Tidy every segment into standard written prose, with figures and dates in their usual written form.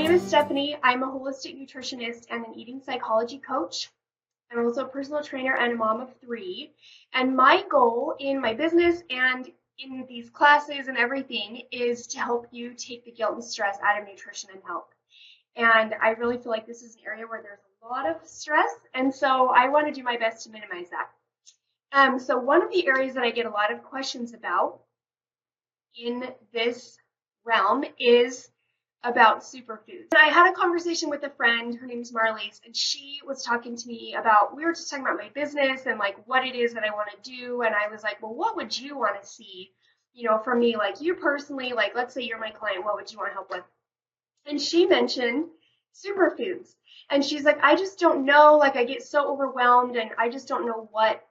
name is Stephanie. I'm a holistic nutritionist and an eating psychology coach. I'm also a personal trainer and a mom of three. And my goal in my business and in these classes and everything is to help you take the guilt and stress out of nutrition and health. And I really feel like this is an area where there's a lot of stress, and so I want to do my best to minimize that. So one of the areas that I get a lot of questions about in this realm is about superfoods. And I had a conversation with a friend, her name's Marlies, and she was talking to me about, we were just talking about my business and like what it is that I want to do. And I was like, well, what would you want to see, from me, like you personally, like let's say you're my client, what would you want to help with? And she mentioned superfoods. And she's like, I just don't know, like I get so overwhelmed and I just don't know what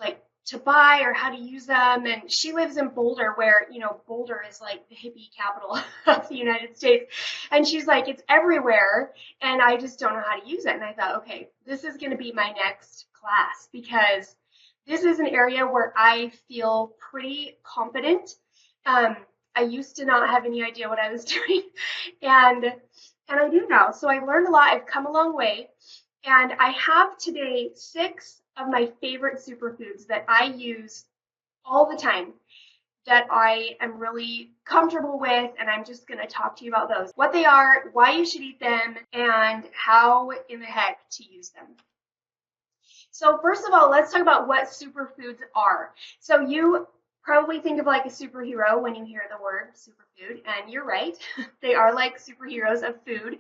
like to buy or how to use them. And she lives in Boulder, where Boulder is like the hippie capital of the United States, and she's like, it's everywhere and I just don't know how to use it. And I thought, okay, this is going to be my next class, because this is an area where I feel pretty confident. I used to not have any idea what I was doing, and I do now. So I learned a lot. I've come a long way, and I have today 6 of my favorite superfoods that I use all the time, that I am really comfortable with, and I'm just going to talk to you about those. What they are, why you should eat them, and how in the heck to use them. So first of all, let's talk about what superfoods are. So you probably think of like a superhero when you hear the word superfood, and you're right. They are like superheroes of food,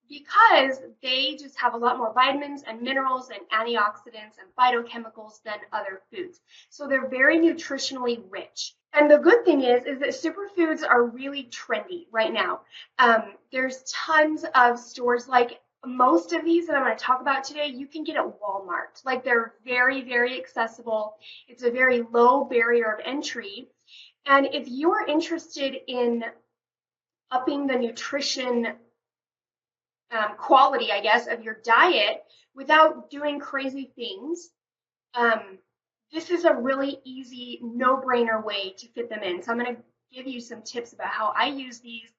because they just have a lot more vitamins and minerals and antioxidants and phytochemicals than other foods. So they're very nutritionally rich. And the good thing is that superfoods are really trendy right now. There's tons of stores, like most of these that I'm going to talk about today, you can get at Walmart. Like they're very, very accessible. It's a very low barrier of entry. And if you're interested in upping the nutrition quality, I guess, of your diet without doing crazy things, this is a really easy, no-brainer way to fit them in. So I'm going to give you some tips about how I use these.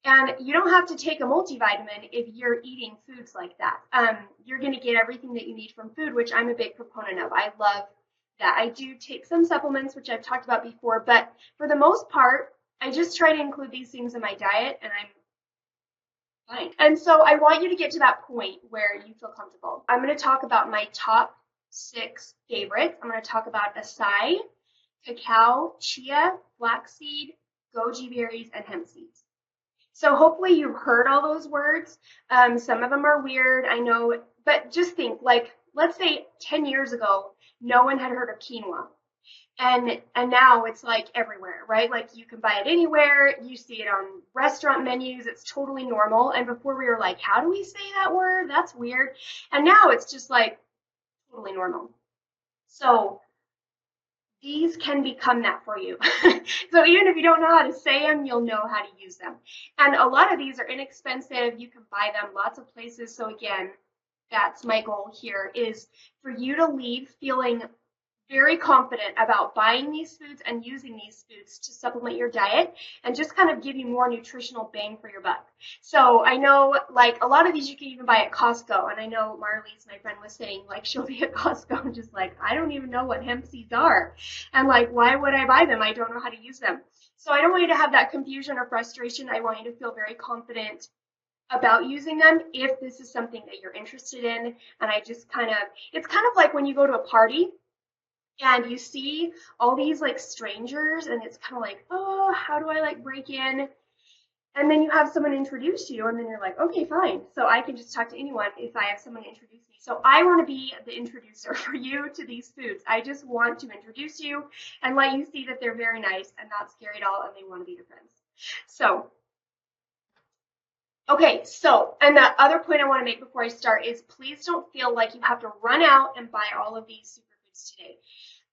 And you don't have to take a multivitamin if you're eating foods like that. You're going to get everything that you need from food, which I'm a big proponent of. I love that. I do take some supplements, which I've talked about before, but for the most part, I just try to include these things in my diet, and I'm fine. And so I want you to get to that point where you feel comfortable. I'm going to talk about my top 6 favorites. I'm going to talk about acai, cacao, chia, flaxseed, goji berries, and hemp seeds. So hopefully you've heard all those words. Some of them are weird, I know, but just think, like, let's say 10 years ago, no one had heard of quinoa. And now it's like everywhere, right? Like you can buy it anywhere. You see it on restaurant menus. It's totally normal. And before we were like, how do we say that word? That's weird. And now it's just like totally normal. So these can become that for you. So even if you don't know how to say them, you'll know how to use them. And a lot of these are inexpensive. You can buy them lots of places. So again, that's my goal here, is for you to leave feeling very confident about buying these foods and using these foods to supplement your diet and just kind of give you more nutritional bang for your buck. So I know, like, a lot of these you can even buy at Costco, and I know Marlies, my friend, was saying, like, she'll be at Costco and just like, I don't even know what hemp seeds are, and like, why would I buy them? I don't know how to use them. So I don't want you to have that confusion or frustration. I want you to feel very confident about using them if this is something that you're interested in. And I just it's kind of like when you go to a party and you see all these like strangers, and it's kind of like, oh, how do I like break in? And then you have someone introduce you, and then you're like, okay, fine. So I can just talk to anyone if I have someone introduce me. So I want to be the introducer for you to these foods. I just want to introduce you and let you see that they're very nice and not scary at all, and they want to be your friends. So, okay, so, and the other point I want to make before I start is, please don't feel like you have to run out and buy all of these superfoods today.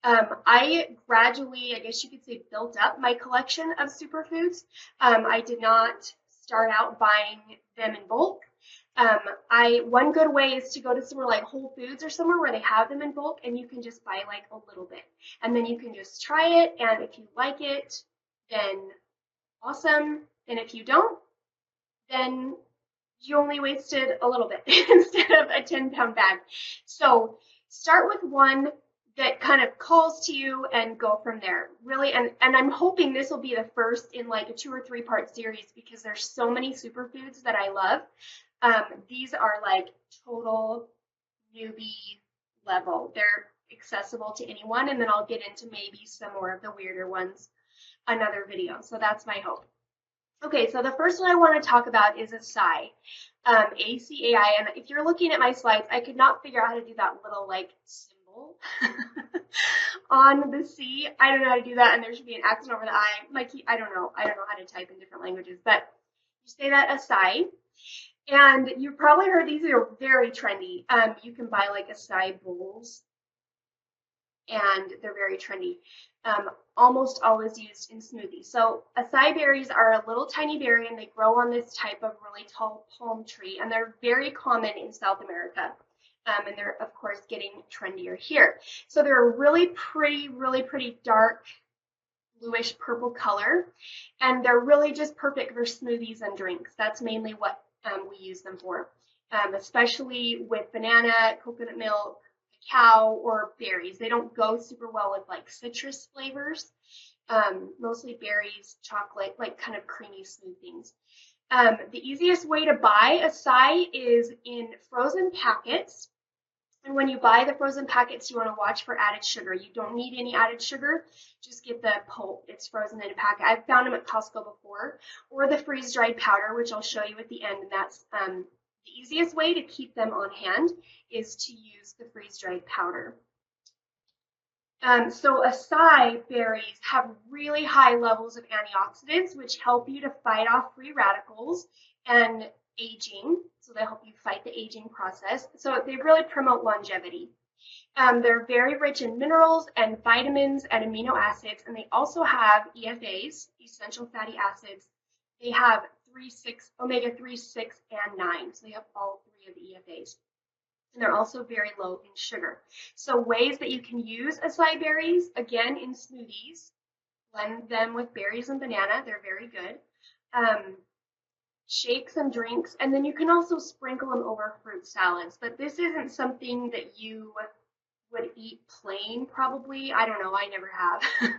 I gradually, I guess you could say, built up my collection of superfoods. I did not start out buying them in bulk. One good way is to go to somewhere like Whole Foods or somewhere where they have them in bulk, and you can just buy like a little bit, and then you can just try it, and if you like it, then awesome, and if you don't, then you only wasted a little bit instead of a 10-pound bag. So start with one that kind of calls to you and go from there. Really, and I'm hoping this will be the first in like a 2 or 3 part series because there's so many superfoods that I love. These are like total newbie level. They're accessible to anyone, and then I'll get into maybe some more of the weirder ones another video. So that's my hope. Okay, so the first one I want to talk about is acai, A-C-A-I, and if you're looking at my slides, I could not figure out how to do that little like symbol on the C. I don't know how to do that, and there should be an accent over the I. My key, I don't know how to type in different languages, but you say that acai, and you've probably heard these are very trendy. You can buy like acai bowls, and they're very trendy. Almost always used in smoothies. So acai berries are a little tiny berry and they grow on this type of really tall palm tree, and they're very common in South America. And they're of course getting trendier here. So they're a really pretty dark bluish purple color, and they're really just perfect for smoothies and drinks. That's mainly what we use them for, especially with banana, coconut milk, cacao, or berries. They don't go super well with like citrus flavors, mostly berries, chocolate, like kind of creamy smooth things. The easiest way to buy acai is in frozen packets. And when you buy the frozen packets, you want to watch for added sugar. You don't need any added sugar. Just get the pulp. It's frozen in a packet. I've found them at Costco before. Or the freeze-dried powder, which I'll show you at the end. And that's the easiest way to keep them on hand is to use the freeze-dried powder. So acai berries have really high levels of antioxidants, which help you to fight off free radicals and aging. So they help you fight the aging process. So they really promote longevity. They're very rich in minerals and vitamins and amino acids, and they also have EFAs, essential fatty acids. They have omega-3, 6, and 9. So they have all 3 of the EFAs. And they're also very low in sugar. So ways that you can use acai berries, again, in smoothies. Blend them with berries and banana. They're very good. Shakes and drinks. And then you can also sprinkle them over fruit salads. But this isn't something that you would eat plain, probably. I don't know. I never have.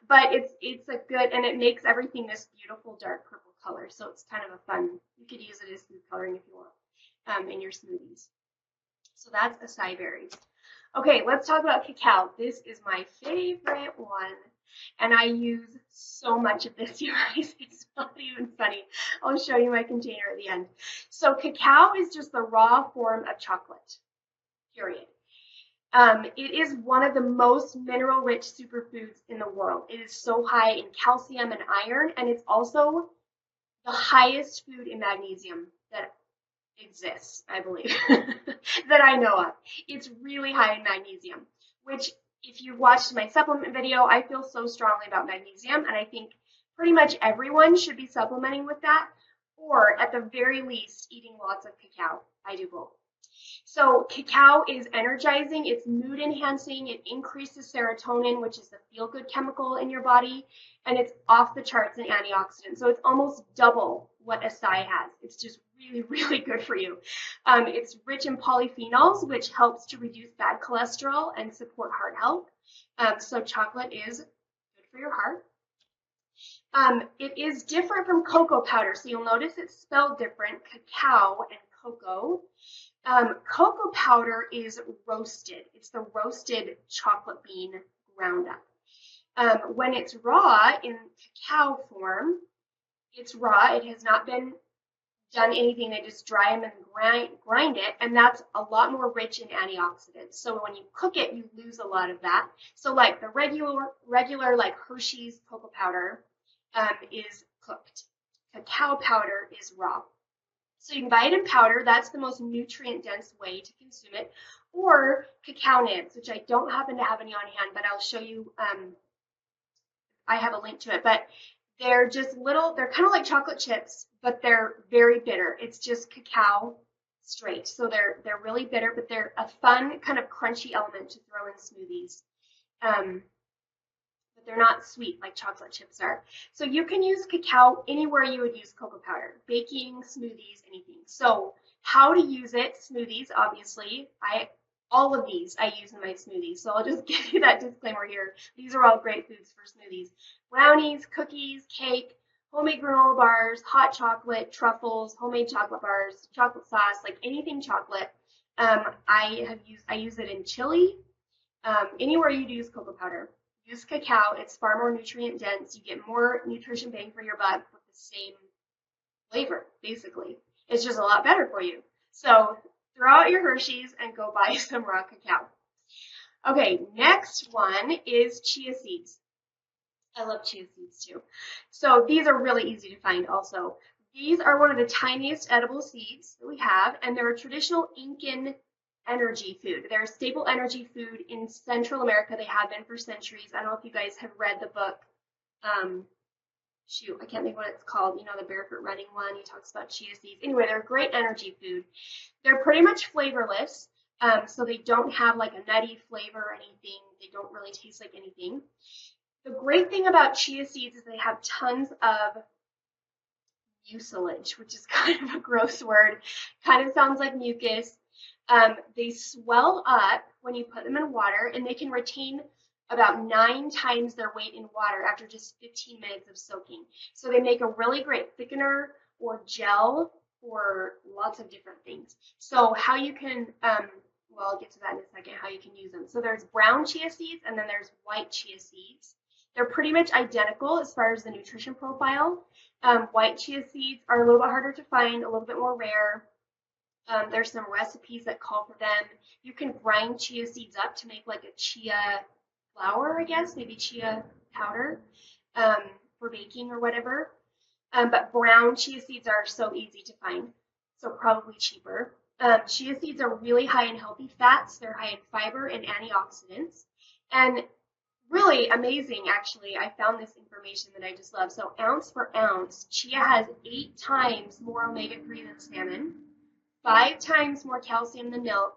But it's a good, and it makes everything this beautiful dark purple color. So it's kind of a fun, you could use it as food coloring if you want in your smoothies. So that's acai berries. Okay, let's talk about cacao. This is my favorite one, and I use so much of this, you guys. It's not even funny. I'll show you my container at the end. So cacao is just the raw form of chocolate, period. It is one of the most mineral-rich superfoods in the world. It is so high in calcium and iron, and it's also the highest food in magnesium that exists, I believe, that I know of. It's really high in magnesium, which if you watched my supplement video, I feel so strongly about magnesium, and I think pretty much everyone should be supplementing with that, or at the very least, eating lots of cacao. I do both. So cacao is energizing, it's mood enhancing, it increases serotonin, which is the feel-good chemical in your body, and it's off the charts in antioxidants. So it's almost double what acai has. It's just really good for you. It's rich in polyphenols, which helps to reduce bad cholesterol and support heart health. So chocolate is good for your heart. It is different from cocoa powder. So you'll notice it's spelled different, cacao and cocoa. Cocoa powder is roasted. It's the roasted chocolate bean ground up. When it's raw in cacao form, it's raw. It has not been done anything. They just dry them and grind it, and that's a lot more rich in antioxidants. So when you cook it, you lose a lot of that. So like the regular like Hershey's cocoa powder is cooked. Cacao powder is raw. So you can buy it in powder. That's the most nutrient-dense way to consume it. Or cacao nibs, which I don't happen to have any on hand, but I'll show you. I have a link to it. But they're just little, they're kind of like chocolate chips, but they're very bitter. It's just cacao straight. So they're really bitter, but they're a fun kind of crunchy element to throw in smoothies. But they're not sweet like chocolate chips are. So you can use cacao anywhere you would use cocoa powder, baking, smoothies, anything. So how to use it, smoothies, obviously. All of these I use in my smoothies. So I'll just give you that disclaimer here. These are all great foods for smoothies. Brownies, cookies, cake, homemade granola bars, hot chocolate, truffles, homemade chocolate bars, chocolate sauce, like anything chocolate. I use it in chili. Anywhere you'd use cocoa powder. Use cacao. It's far more nutrient dense. You get more nutrition bang for your buck with the same flavor, basically. It's just a lot better for you. So throw out your Hershey's and go buy some raw cacao. Okay, next one is chia seeds. I love chia seeds too. So these are really easy to find also. These are one of the tiniest edible seeds that we have, and they're a traditional Incan energy food. They're a staple energy food in Central America. They have been for centuries. I don't know if you guys have read the book. Shoot, I can't think what it's called. You know, the barefoot running one. He talks about chia seeds. Anyway, they're a great energy food. They're pretty much flavorless, so they don't have like a nutty flavor or anything. They don't really taste like anything. The great thing about chia seeds is they have tons of mucilage, which is kind of a gross word. Kind of sounds like mucus. They swell up when you put them in water, and they can retain about 9 times their weight in water after just 15 minutes of soaking. So they make a really great thickener or gel for lots of different things. So how you can, well, I'll get to that in a second, how you can use them. So there's brown chia seeds, and then there's white chia seeds. They're pretty much identical as far as the nutrition profile. White chia seeds are a little bit harder to find, a little bit more rare. There's some recipes that call for them. You can grind chia seeds up to make like a chia flour, I guess, maybe chia powder for baking or whatever. But brown chia seeds are so easy to find, so probably cheaper. Chia seeds are really high in healthy fats. They're high in fiber and antioxidants. And really amazing, actually. I found this information that I just love. So ounce for ounce, chia has 8 times more omega-3 than salmon, 5 times more calcium than milk,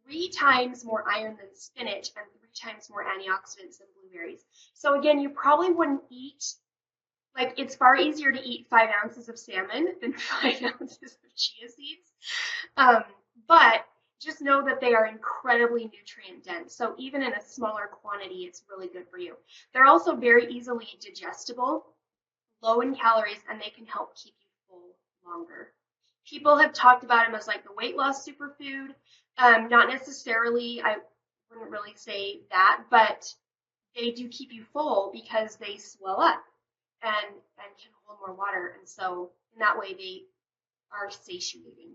3 times more iron than spinach, and 3 times more antioxidants than blueberries. So again, you probably wouldn't eat, like it's far easier to eat 5 ounces of salmon than 5 ounces of chia seeds. But just know that they are incredibly nutrient dense. So even in a smaller quantity, it's really good for you. They're also very easily digestible, low in calories, and they can help keep you full longer. People have talked about them as like the weight loss superfood. Not necessarily, I wouldn't really say that, but they do keep you full because they swell up and can hold more water. And so in that way, they are satiating.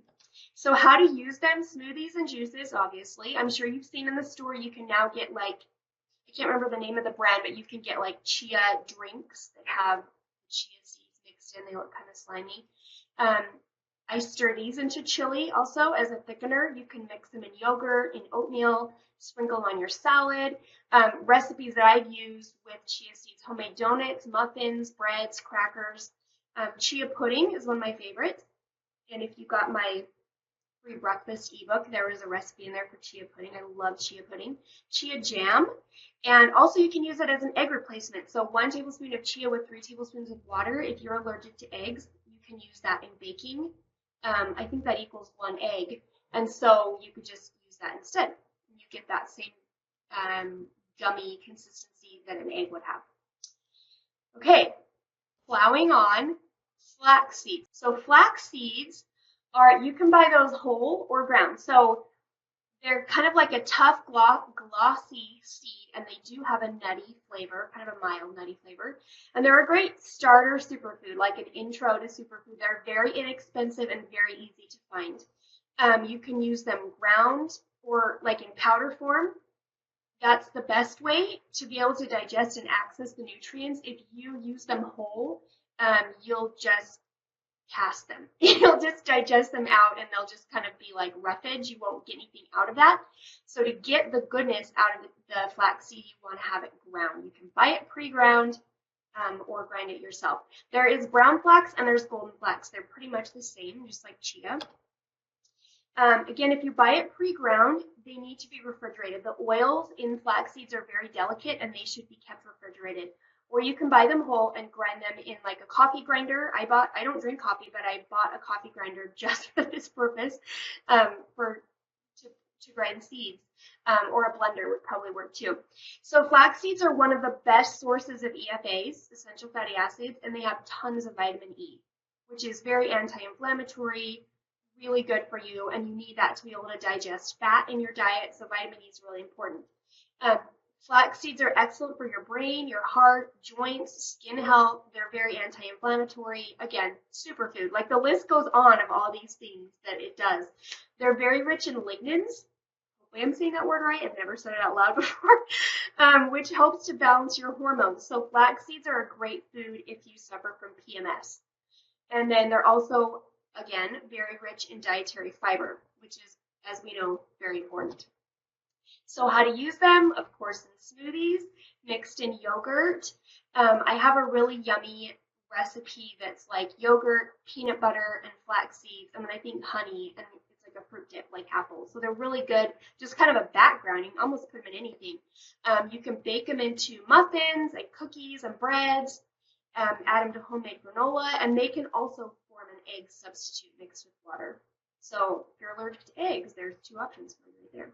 So how to use them? Smoothies and juices, obviously. I'm sure you've seen in the store, you can now get like, I can't remember the name of the brand, but you can get like chia drinks that have chia seeds mixed in. They look kind of slimy. I stir these into chili also as a thickener. You can mix them in yogurt, in oatmeal, sprinkle on your salad. Recipes that I've used with chia seeds: homemade donuts, muffins, breads, crackers. Chia pudding is one of my favorites. And if you got my free breakfast ebook, there was a recipe in there for chia pudding. I love chia pudding. Chia jam. And also you can use it as an egg replacement. So 1 tablespoon of chia with 3 tablespoons of water. If you're allergic to eggs, you can use that in baking. I think that equals 1 egg. And so you could just use that instead. You get that same gummy consistency that an egg would have. Okay, plowing on. Flax seeds. So flax seeds are, you can buy those whole or ground. So they're kind of like a tough, glossy seed, and they do have a nutty flavor, kind of a mild nutty flavor. And they're a great starter superfood, like an intro to superfood. They're very inexpensive and very easy to find. You can use them ground or like in powder form. That's the best way to be able to digest and access the nutrients. If you use them whole, you'll just cast them. You'll just digest them out, and they'll just kind of be like roughage. You won't get anything out of that. So to get the goodness out of the flaxseed, you want to have it ground. You can buy it pre-ground or grind it yourself. There is brown flax and there's golden flax. They're pretty much the same, just like chia. Again, if you buy it pre-ground, they need to be refrigerated. The oils in flax seeds are very delicate and they should be kept refrigerated. Or you can buy them whole and grind them in like a coffee grinder. I don't drink coffee, but I bought a coffee grinder just for this purpose, for to grind seeds. Or a blender would probably work too. So flax seeds are one of the best sources of EFAs, essential fatty acids, and they have tons of vitamin E, which is very anti-inflammatory, really good for you, and you need that to be able to digest fat in your diet, so vitamin E is really important. Flax seeds are excellent for your brain, your heart, joints, skin health. They're very anti-inflammatory. Again, superfood. Like the list goes on of all these things that it does. They're very rich in lignans. Hopefully I'm saying that word right. I've never said it out loud before, which helps to balance your hormones. So flax seeds are a great food if you suffer from PMS. And then they're also, again, very rich in dietary fiber, which is, as we know, very important. So how to use them, of course, in smoothies, mixed in yogurt. I have a really yummy recipe that's like yogurt, peanut butter, and flax seeds, and then I think honey, and it's like a fruit dip like apples. So they're really good, just kind of a background. You can almost put them in anything. You can bake them into muffins, like cookies and breads, add them to homemade granola, and they can also form an egg substitute mixed with water. So if you're allergic to eggs, there's 2 options for you right there.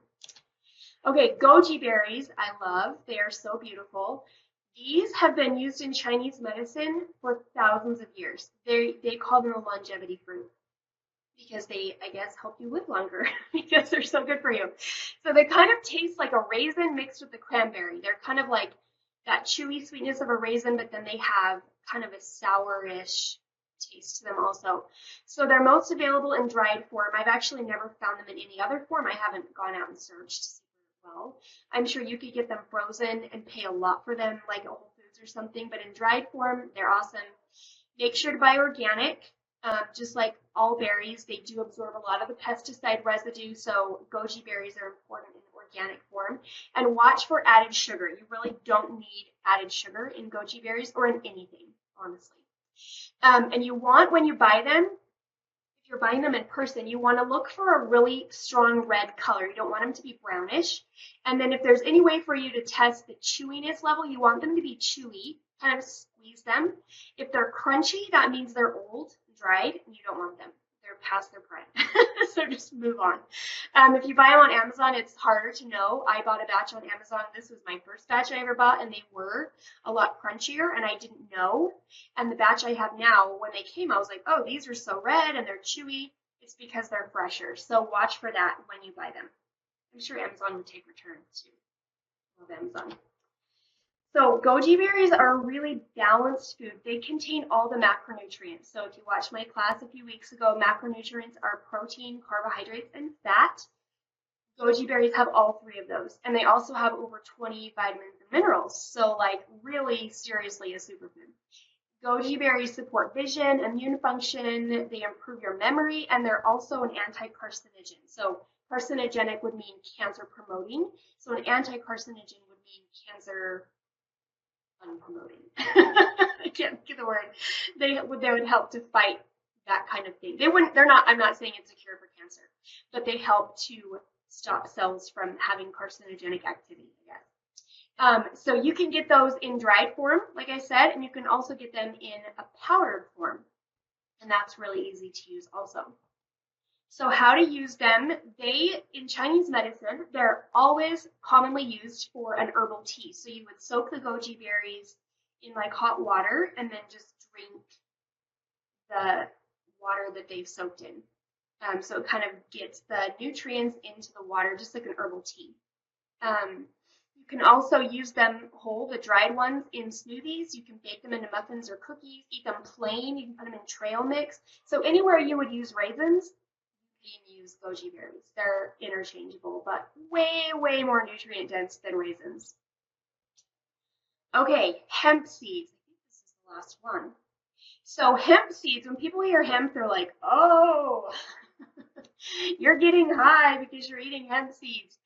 Okay, goji berries, I love. They are so beautiful. These have been used in Chinese medicine for thousands of years. They call them a longevity fruit because they, I guess, help you live longer because they're so good for you. So they kind of taste like a raisin mixed with the cranberry. They're kind of like that chewy sweetness of a raisin, but then they have kind of a sourish taste to them also. So they're most available in dried form. I've actually never found them in any other form. I haven't gone out and searched. Well, I'm sure you could get them frozen and pay a lot for them, like at Whole Foods or something, but in dried form, they're awesome. Make sure to buy organic. Just like all berries, they do absorb a lot of the pesticide residue, so goji berries are important in organic form. And watch for added sugar. You really don't need added sugar in goji berries or in anything, honestly. And you want, when you buy them, if you're buying them in person, you want to look for a really strong red color. You don't want them to be brownish. And then if there's any way for you to test the chewiness level, you want them to be chewy, kind of squeeze them. If they're crunchy, that means they're old, dried, and you don't want them. They're past their prime. So just move on. If you buy them on Amazon, it's harder to know. I bought a batch on Amazon. This was my first batch I ever bought, and they were a lot crunchier, and I didn't know. And the batch I have now, when they came, I was like, oh, these are so red and they're chewy. It's because they're fresher. So watch for that when you buy them. I'm sure Amazon would take returns too. Love Amazon. So goji berries are a really balanced food. They contain all the macronutrients. So if you watched my class a few weeks ago, macronutrients are protein, carbohydrates, and fat. Goji berries have all 3 of those. And they also have over 20 vitamins and minerals. So like really seriously a superfood. Goji berries support vision, immune function, they improve your memory, and they're also an anti-carcinogen. So carcinogenic would mean cancer promoting. So an anti-carcinogen would mean cancer unpromoting. I can't get the word. They would help to fight that kind of thing. I'm not saying it's a cure for cancer, but they help to stop cells from having carcinogenic activity, I guess. So you can get those in dried form, like I said, and you can also get them in a powdered form. And that's really easy to use also. So how to use them, in Chinese medicine, they're always commonly used for an herbal tea. So you would soak the goji berries in like hot water and then just drink the water that they've soaked in. So it kind of gets the nutrients into the water, just like an herbal tea. You can also use them whole, the dried ones, in smoothies. You can bake them into muffins or cookies, eat them plain. You can put them in trail mix. So anywhere you would use raisins, you can use goji berries. They're interchangeable, but way, way more nutrient dense than raisins. Okay, hemp seeds. I think this is the last one. So hemp seeds, when people hear hemp, they're like, oh, you're getting high because you're eating hemp seeds.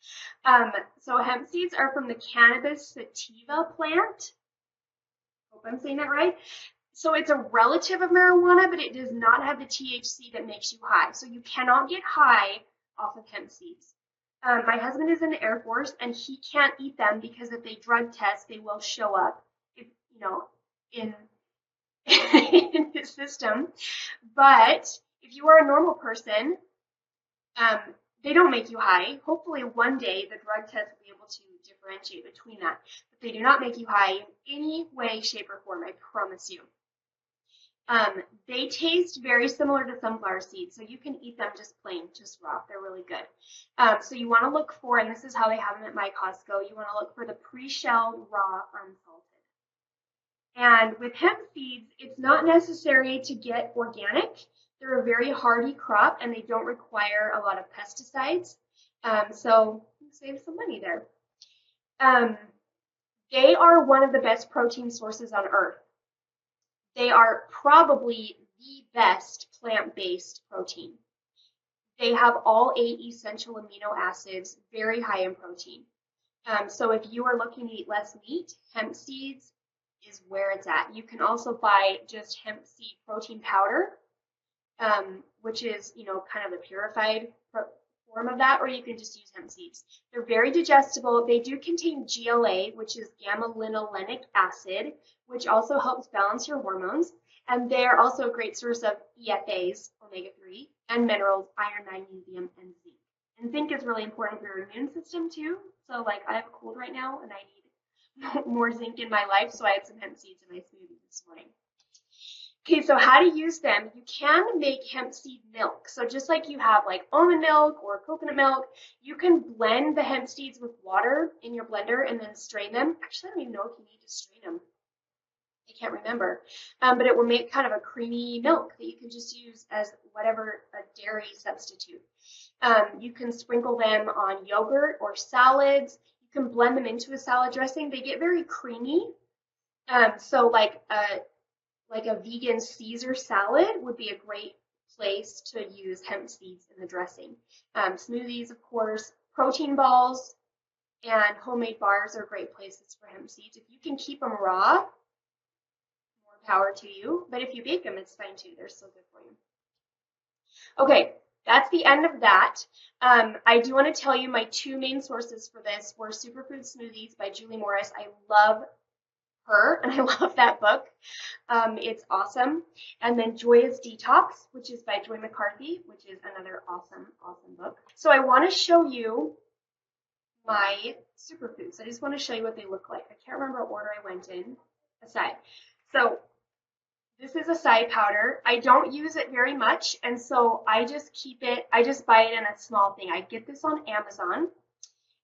So hemp seeds are from the cannabis sativa plant. Hope I'm saying that right. So it's a relative of marijuana, but it does not have the THC that makes you high. So you cannot get high off of hemp seeds. My husband is in the Air Force, and he can't eat them because if they drug test, they will show up, if, you know, in in his system. But if you are a normal person, um, they don't make you high. Hopefully, one day the drug test will be able to differentiate between that. But they do not make you high in any way, shape, or form. I promise you. They taste very similar to sunflower seeds, so you can eat them just plain, just raw. They're really good. So you want to look for, and this is how they have them at my Costco, you want to look for the pre-shell raw unsalted. And with hemp seeds, it's not necessary to get organic. They're a very hardy crop, and they don't require a lot of pesticides. So you save some money there. They are one of the best protein sources on earth. They are probably the best plant-based protein. They have all 8 essential amino acids, very high in protein. So if you are looking to eat less meat, hemp seeds is where it's at. You can also buy just hemp seed protein powder, which is, kind of the purified form of that, or you can just use hemp seeds. They're very digestible. They do contain GLA, which is gamma-linolenic acid, which also helps balance your hormones. And they're also a great source of EFAs, omega-3, and minerals, iron, magnesium, and zinc. And zinc is really important for your immune system too. So like I have a cold right now and I need more zinc in my life, so I had some hemp seeds in my smoothie this morning. Okay, so how to use them. You can make hemp seed milk. So just like you have like almond milk or coconut milk, you can blend the hemp seeds with water in your blender and then strain them. Actually, I don't even know if you need to strain them. I can't remember. But it will make kind of a creamy milk that you can just use as whatever a dairy substitute. You can sprinkle them on yogurt or salads. You can blend them into a salad dressing. They get very creamy. So like a vegan Caesar salad would be a great place to use hemp seeds in the dressing. Smoothies, of course, protein balls, and homemade bars are great places for hemp seeds. If you can keep them raw, more power to you. But if you bake them, it's fine too. They're still good for you. Okay, that's the end of that. I do want to tell you my 2 main sources for this were Superfood Smoothies by Julie Morris. I love her, and I love that book. It's awesome. And then Joyous Detox, which is by Joy McCarthy, which is another awesome, awesome book. So I want to show you my superfoods. I just want to show you what they look like. I can't remember what order I went in. Acai. So this is acai powder. I don't use it very much, and so I just keep it, I just buy it in a small thing. I get this on Amazon,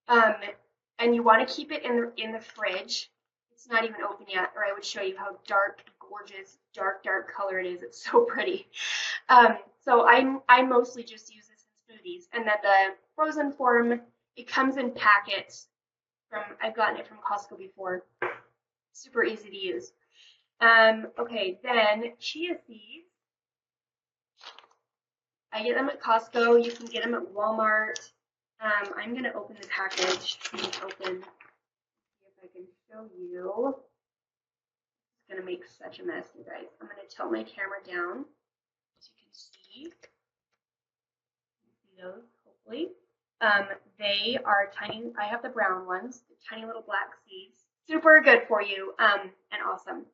and you want to keep it in the fridge. It's not even open yet, or I would show you how dark, gorgeous, dark color it is. It's so pretty. So I mostly just use this in smoothies. And then the frozen form, it comes in packets I've gotten it from Costco before. Super easy to use. Okay, then chia seeds. I get them at Costco. You can get them at Walmart. I'm going to open the package. It's open. I can show you. It's going to make such a mess, you guys. I'm going to tilt my camera down so you can see. See those, hopefully. They are tiny. I have the brown ones, the tiny little black seeds. Super good for you and awesome.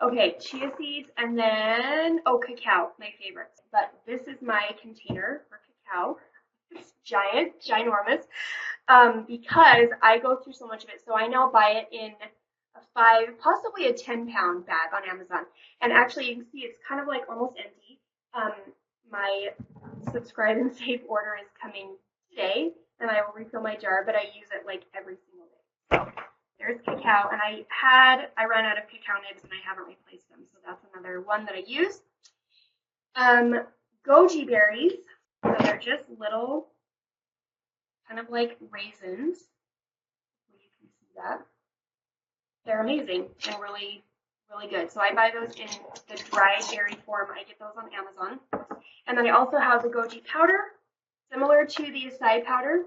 Okay, chia seeds and then, cacao, my favorites. But this is my container for cacao. It's giant, ginormous. Because I go through so much of it. So I now buy it in a 5, possibly a 10-pound bag on Amazon. And actually, you can see it's kind of like almost empty. My subscribe and save order is coming today, and I will refill my jar, but I use it like every single day. So there's cacao, and I ran out of cacao nibs, and I haven't replaced them. So that's another one that I use. Goji berries. So they're just little, kind of like raisins. You can see that. They're amazing and really, really good. So I buy those in the dried berry form. I get those on Amazon. And then I also have the goji powder, similar to the acai powder.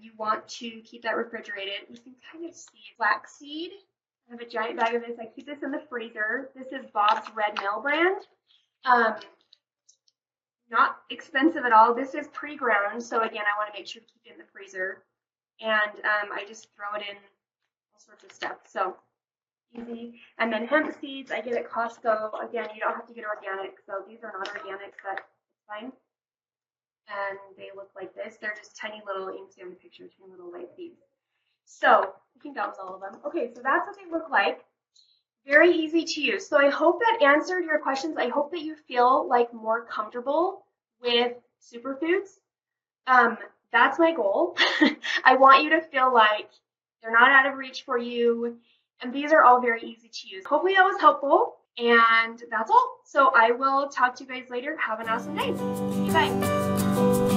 You want to keep that refrigerated. You can kind of see flaxseed. I have a giant bag of this. I keep this in the freezer. This is Bob's Red Mill brand. not expensive at all. This is pre-ground, so again, I want to make sure to keep it in the freezer. And I just throw it in all sorts of stuff. So easy. And then hemp seeds I get at Costco. Again, you don't have to get organic, so these are not organic, but it's fine. And they look like this. They're just tiny little, you can see on the picture, tiny little white seeds. So I think that was all of them. Okay, so that's what they look like. Very easy to use. So I hope that answered your questions. I hope that you feel like more comfortable with superfoods. That's my goal. I want you to feel like they're not out of reach for you. And these are all very easy to use. Hopefully that was helpful. And that's all. So I will talk to you guys later. Have an awesome day. Bye.